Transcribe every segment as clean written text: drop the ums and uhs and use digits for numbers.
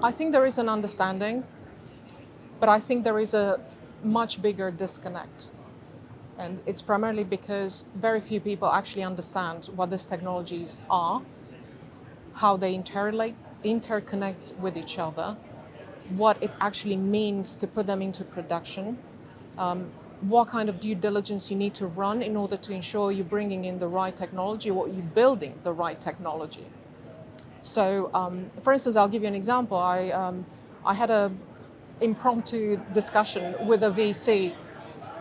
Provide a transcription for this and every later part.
I think there is an understanding, but I think there is a much bigger disconnect. And it's primarily because very few people actually understand what these technologies are, how they interconnect with each other, what it actually means to put them into production, what kind of due diligence you need to run in order to ensure you're bringing in the right technology or you're building the right technology. So, for instance, I'll give you an example. I had a impromptu discussion with a VC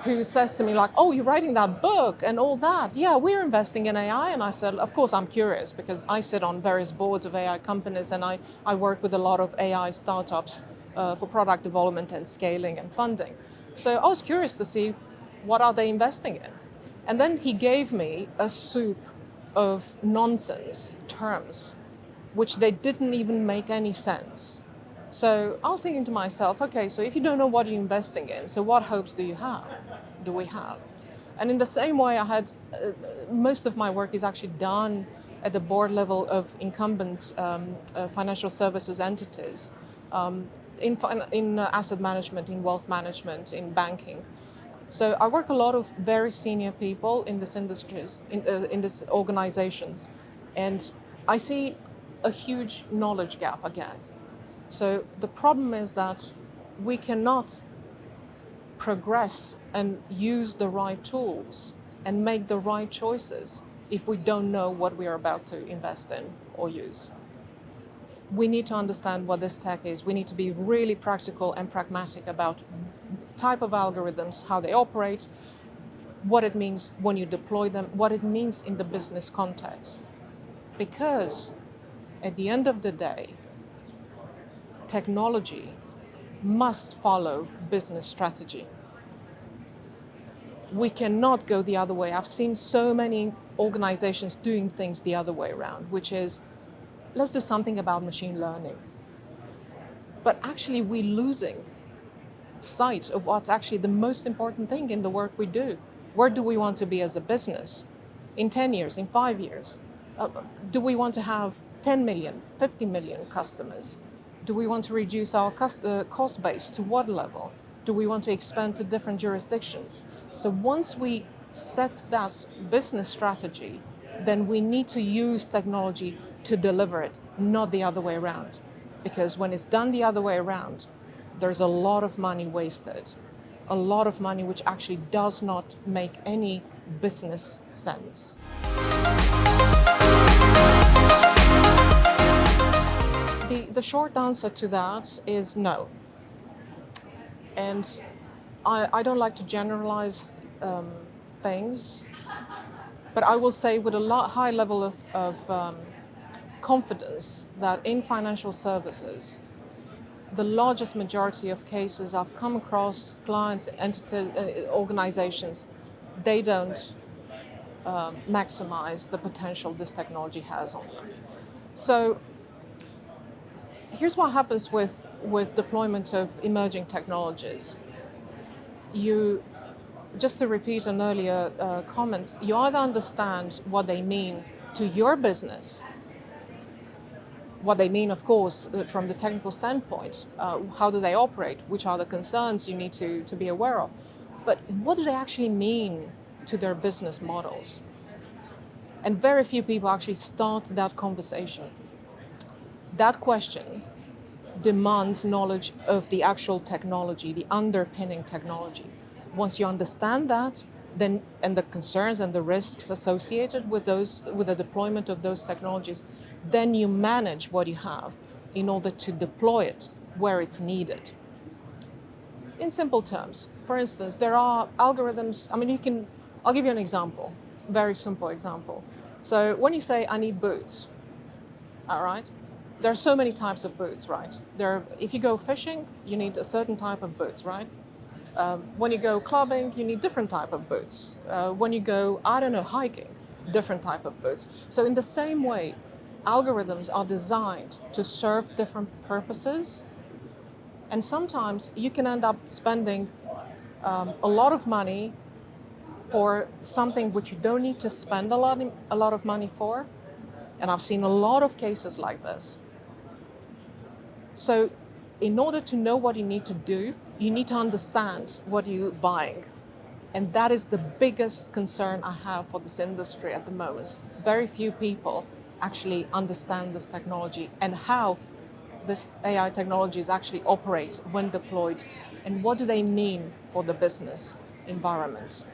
who says to me like, "Oh, you're writing that book and all that. Yeah, we're investing in AI." And I said, "Of course, I'm curious because I sit on various boards of AI companies and I work with a lot of AI startups for product development and scaling and funding. So I was curious to see what are they investing in." And then he gave me a soup of nonsense terms which they didn't even make any sense. So I was thinking to myself, okay, so if you don't know what you're investing in, so what hopes do we have? And in the same way, I had most of my work is actually done at the board level of incumbent financial services entities, in asset management, in wealth management, in banking. So I work a lot of very senior people in these industries, in these organizations, and I see a huge knowledge gap again. So the problem is that we cannot progress and use the right tools and make the right choices if we don't know what we are about to invest in or use. We need to understand what this tech is. We need to be really practical and pragmatic about type of algorithms, how they operate, what it means when you deploy them, what it means in the business context. Because at the end of the day, technology must follow business strategy. We cannot go the other way. I've seen so many organizations doing things the other way around, which is, let's do something about machine learning. But actually, we're losing sight of what's actually the most important thing in the work we do. Where do we want to be as a business in 10 years, in 5 years? Do we want to have 10 million, 50 million customers? Do we want to reduce our cost base to what level? Do we want to expand to different jurisdictions? So once we set that business strategy, then we need to use technology to deliver it, not the other way around. Because when it's done the other way around, there's a lot of money wasted, a lot of money which actually does not make any business sense. The short answer to that is no. And I don't like to generalize things, but I will say with a high level of confidence that in financial services, the largest majority of cases I've come across, clients, entities, organizations, they don't maximize the potential this technology has on them. So here's what happens with deployment of emerging technologies. Just to repeat an earlier comment, you either understand what they mean to your business, what they mean, of course, from the technical standpoint, how do they operate, which are the concerns you need to be aware of, but what do they actually mean to their business models? And very few people actually start that conversation. That question demands knowledge of the actual technology, the underpinning technology. Once you understand that, then and the concerns and the risks associated with the deployment of those technologies, then you manage what you have in order to deploy it where it's needed. In simple terms, for instance, there are algorithms. I'll give you an example, very simple example. So when you say, I need boots, all right? There are so many types of boots, right? If you go fishing, you need a certain type of boots, right? When you go clubbing, you need different type of boots. When you go, hiking, different type of boots. So in the same way, algorithms are designed to serve different purposes. And sometimes you can end up spending a lot of money for something which you don't need to spend a lot of money for. And I've seen a lot of cases like this. So in order to know what you need to do, you need to understand what you're buying. And that is the biggest concern I have for this industry at the moment. Very few people actually understand this technology and how this AI technologies actually operate when deployed, and what do they mean for the business environment.